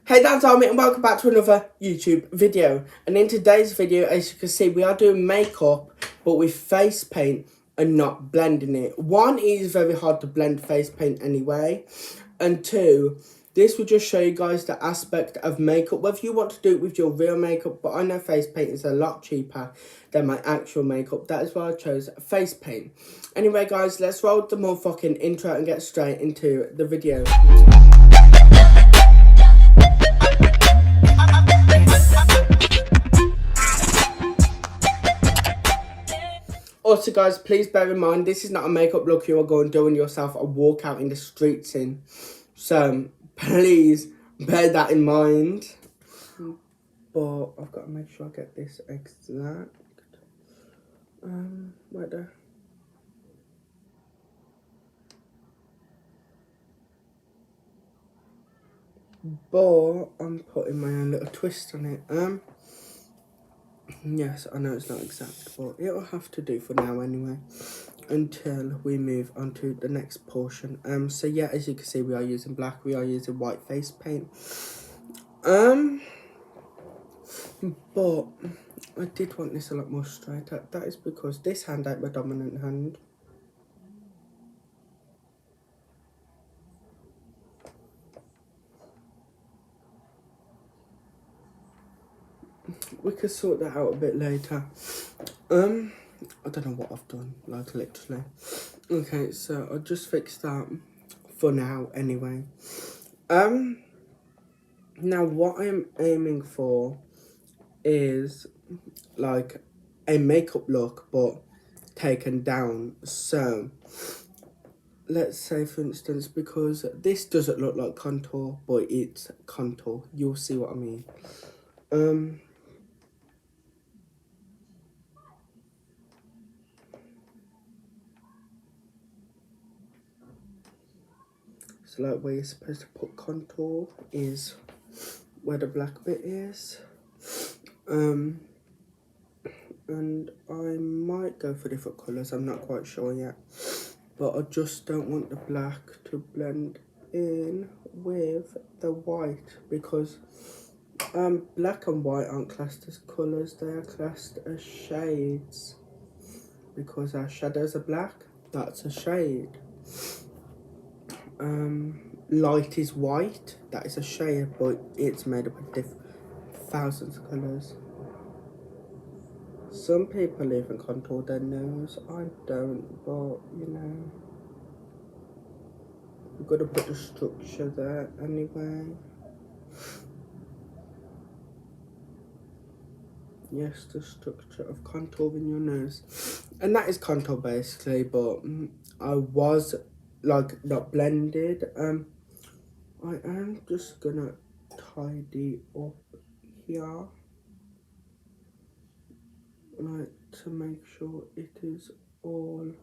Hey, that's Army and welcome back to another YouTube video. And in today's video, as you can see, we are doing makeup, but with face paint and not blending it. One, it is very hard to blend face paint anyway. And two, this will just show you guys the aspect of makeup, whether you want to do it with your real makeup, but I know face paint is a lot cheaper than my actual makeup. That is why I chose face paint. Anyway, guys, let's roll the motherfucking intro and get straight into the video. Also, guys, please bear in mind, this is not a makeup look you are going doing yourself a walk out in the streets in. So, please bear that in mind. But I've got to make sure I get this exact. Where the... But I'm putting my own little twist on it. Yes, I know it's not exact, but it'll have to do for now anyway, until we move on to the next portion. So yeah, as you can see, we are using black, we are using white face paint. But I did want this a lot more straighter. That is because this hand ain't my dominant hand. We could sort that out a bit later. I don't know what I've done, like literally. Okay, so I'll just fix that for now anyway. Now what I'm aiming for is like a makeup look but taken down. So let's say, for instance, because this doesn't look like contour, but it's contour. You'll see what I mean. So like where you're supposed to put contour is where the black bit is. And I might go for different colours, I'm not quite sure yet. But I just don't want the black to blend in with the white, because black and white aren't classed as colours, they are classed as shades. Because our shadows are black, that's a shade. Light is white, that is a shade, but it's made up of thousands of colours. Some people even contour their nose, I don't, but you know, we've got to put the structure there anyway. Yes, the structure of contouring your nose. And that is contour basically, but I was like not blended. I am just gonna tidy up here, like to make sure it is all,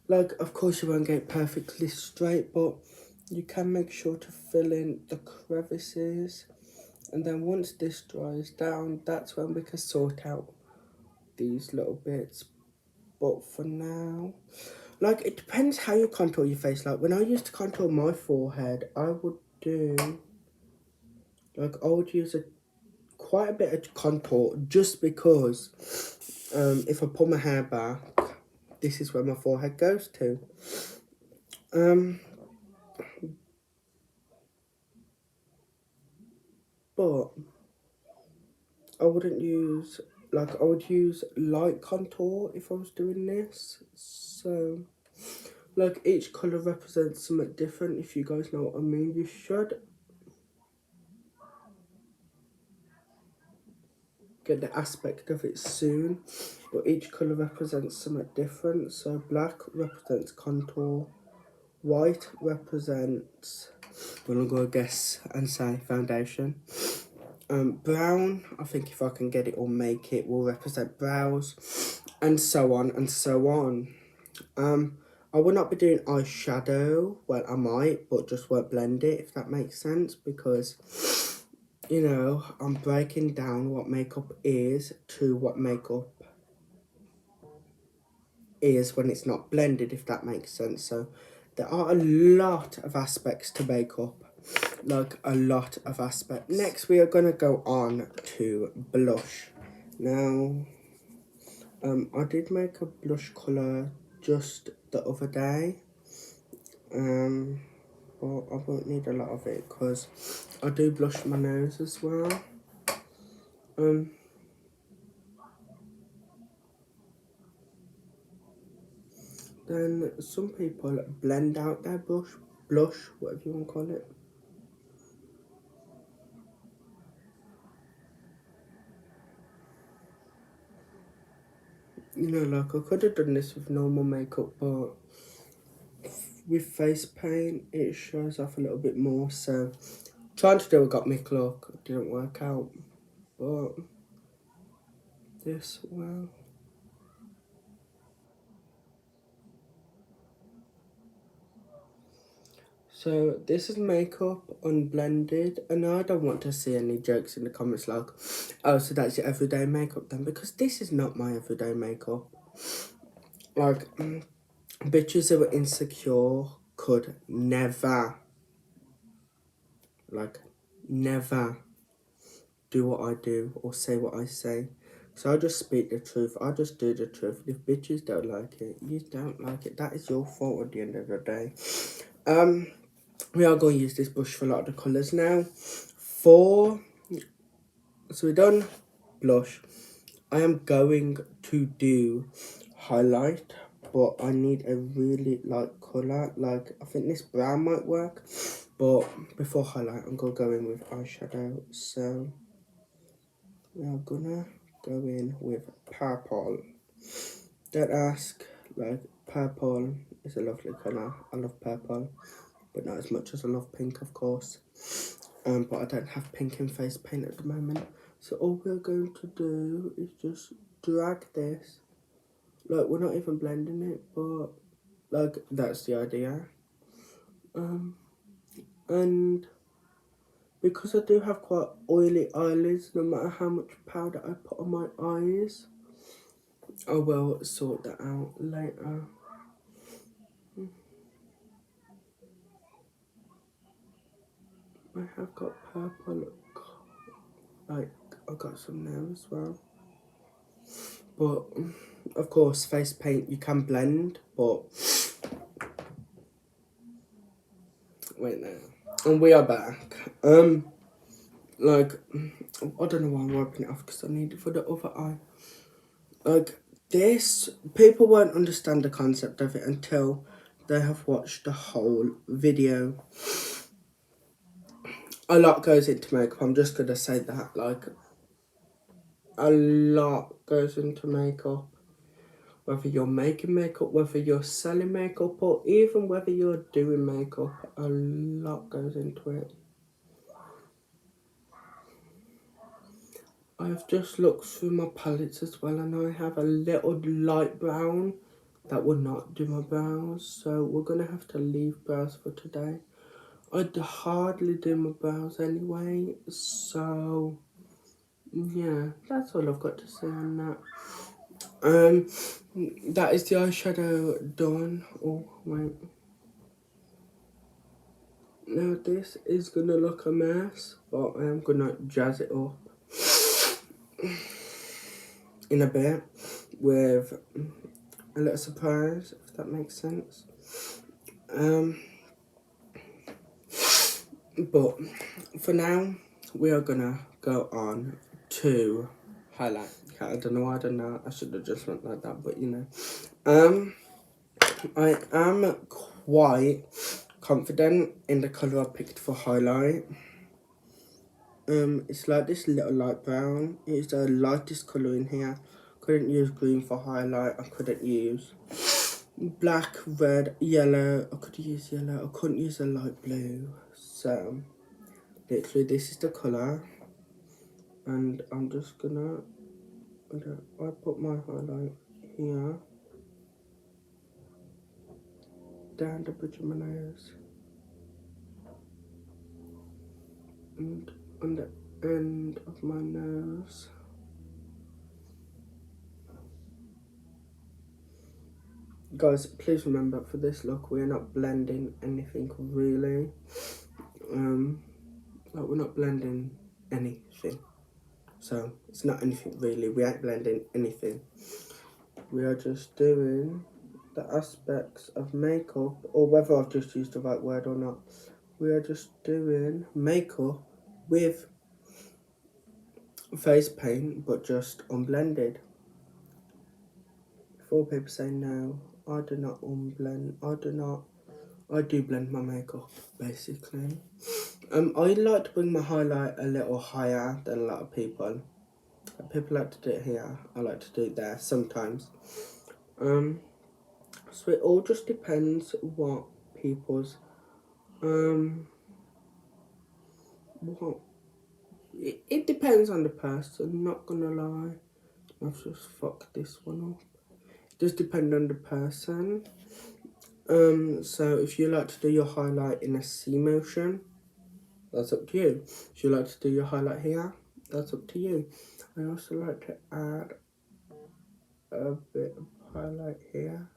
like of course you won't get perfectly straight, but you can make sure to fill in the crevices. And then once this dries down, that's when we can sort out these little bits. But for now, like it depends how you contour your face. Like when I used to contour my forehead, I would do, like I would use quite a bit of contour, just because if I pull my hair back, this is where my forehead goes to. But I wouldn't use, like I would use light contour if I was doing this. So like each colour represents something different, if you guys know what I mean. You should get the aspect of it soon, but each colour represents something different. So black represents contour, white represents, well, I'm going to guess and say foundation. Brown, I think if I can get it or make it, will represent brows, and so on and so on. I will not be doing eyeshadow, well I might, but just won't blend it, if that makes sense, because, you know, I'm breaking down what makeup is to what makeup is when it's not blended, if that makes sense. So there are a lot of aspects to makeup, like a lot of aspects. Next we are going to go on to blush. Now I did make a blush colour just the other day, but I won't need a lot of it because I do blush my nose as well. Then some people blend out their blush, whatever you want to call it. You know, like I could have done this with normal makeup, but with face paint it shows off a little bit more. So trying to do a got me look didn't work out, but this well. So this is makeup unblended, and I don't want to see any jokes in the comments like, oh, so that's your everyday makeup then, because this is not my everyday makeup. Like, bitches who are insecure could never, like, never do what I do or say what I say. So I just speak the truth. I just do the truth. If bitches don't like it, you don't like it. That is your fault at the end of the day. We are going to use this brush for a lot of the colours now. So we've done blush. I am going to do highlight, but I need a really light colour. Like, I think this brown might work, but before highlight, I'm going to go in with eyeshadow. So we are gonna go in with purple. Don't ask, like, purple is a lovely colour. I love purple, but not as much as I love pink, of course. But I don't have pink in face paint at the moment. So all we're going to do is just drag this. Like, we're not even blending it, but like, that's the idea. And because I do have quite oily eyelids, no matter how much powder I put on my eyes, I will sort that out later. I have got purple, like, I got some there as well. But, of course, face paint you can blend, but... Wait now. And we are back. Like, I don't know why I'm wiping it off because I need it for the other eye. Like, this, people won't understand the concept of it until they have watched the whole video. A lot goes into makeup, I'm just going to say that, like, a lot goes into makeup. Whether you're making makeup, whether you're selling makeup, or even whether you're doing makeup, a lot goes into it. I've just looked through my palettes as well, and I have a little light brown that will not do my brows, so we're going to have to leave brows for today. I'd hardly do my brows anyway, so yeah, that's all I've got to say on that. That is the eyeshadow done. Oh, wait. Now this is going to look a mess, but I am going to jazz it up in a bit with a little surprise, if that makes sense. But for now, we are gonna go on to highlight. I don't know why I done that. I should have just went like that, but you know. I am quite confident in the colour I picked for highlight. It's like this little light brown. It's the lightest colour in here. Couldn't use green for highlight. I couldn't use black, red, yellow. I could use yellow. I couldn't use a light blue. So literally this is the colour, and I'm just gonna, I put my highlight here, down the bridge of my nose, and on the end of my nose. Guys, please remember, for this look, we're not blending anything really. Like, we're not blending anything. So, it's not anything really. We ain't blending anything. We are just doing the aspects of makeup, or whether I've just used the right word or not. We are just doing makeup with face paint, but just unblended. Before people say no, I do not unblend. I do blend my makeup, basically. I like to bring my highlight a little higher than a lot of people. People like to do it here. I like to do it there sometimes. So it all just depends what people's what it depends on the person. Not gonna lie, I've just fucked this one up. It does depend on the person. So if you like to do your highlight in a C motion, that's up to you. If you like to do your highlight here, that's up to you. I also like to add a bit of highlight here.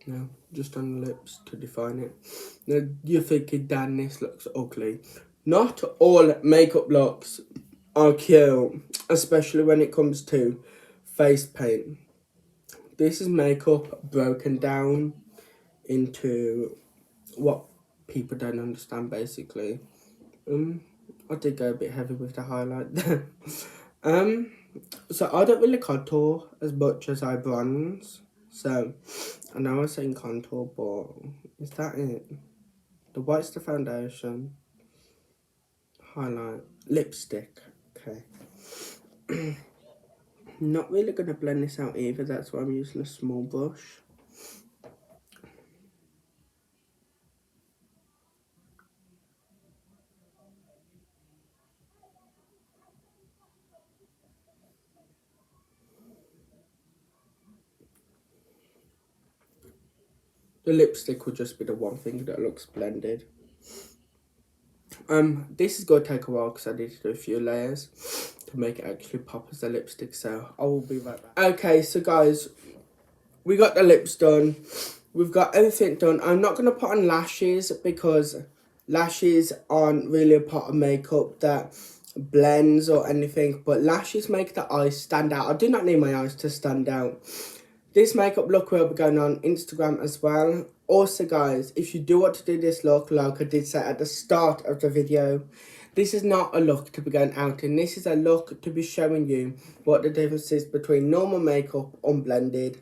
No, just on the lips to define it. Now you're thinking, Dan, this looks ugly. Not all makeup looks are cute, especially when it comes to face paint. This is makeup broken down into what people don't understand, basically. I did go a bit heavy with the highlight there. So I don't really contour as much as I bronze. So I know I was saying contour, but is that it? The white's the foundation. Highlight. Lipstick. Okay. Not really going to blend this out either. That's why I'm using a small brush. The lipstick will just be the one thing that looks blended. This is going to take a while because I need to do a few layers to make it actually pop as a lipstick, so I will be right back. Okay, so guys, we got the lips done. We've got everything done. I'm not going to put on lashes because lashes aren't really a part of makeup that blends or anything, but lashes make the eyes stand out. I do not need my eyes to stand out. This makeup look will be going on Instagram as well. Also, guys, if you do want to do this look, like I did say at the start of the video, this is not a look to be going out in. This is a look to be showing you what the difference is between normal makeup unblended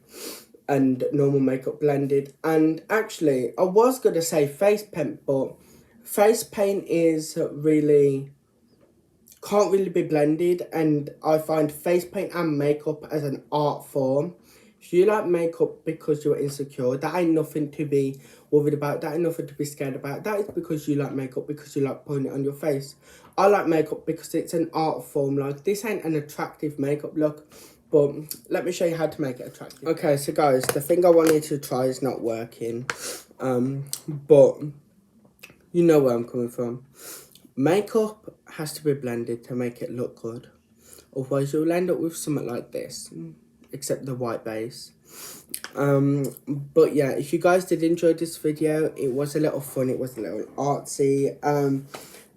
and normal makeup blended. And actually, I was going to say face paint, but face paint is really... can't really be blended, and I find face paint and makeup as an art form. If you like makeup because you're insecure, that ain't nothing to be worried about, that ain't nothing to be scared about. That is because you like makeup, because you like putting it on your face. I like makeup because it's an art form. Like, this ain't an attractive makeup look, but let me show you how to make it attractive. Okay, so guys, the thing I wanted to try is not working, but you know where I'm coming from. Makeup has to be blended to make it look good. Otherwise, you'll end up with something like this, except the white base. But yeah, if you guys did enjoy this video, it was a little fun, it was a little artsy.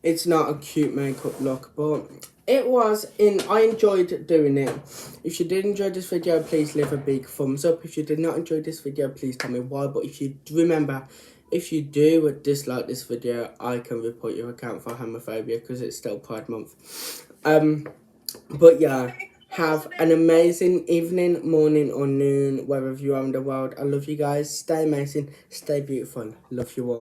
It's not a cute makeup look, but it was I enjoyed doing it. If you did enjoy this video, please leave a big thumbs up. If you did not enjoy this video, please tell me why. But if you remember, if you do dislike this video, I can report your account for homophobia because it's still Pride Month. But yeah, have an amazing evening, morning or noon, wherever you are in the world. I love you guys. Stay amazing, stay beautiful. Love you all.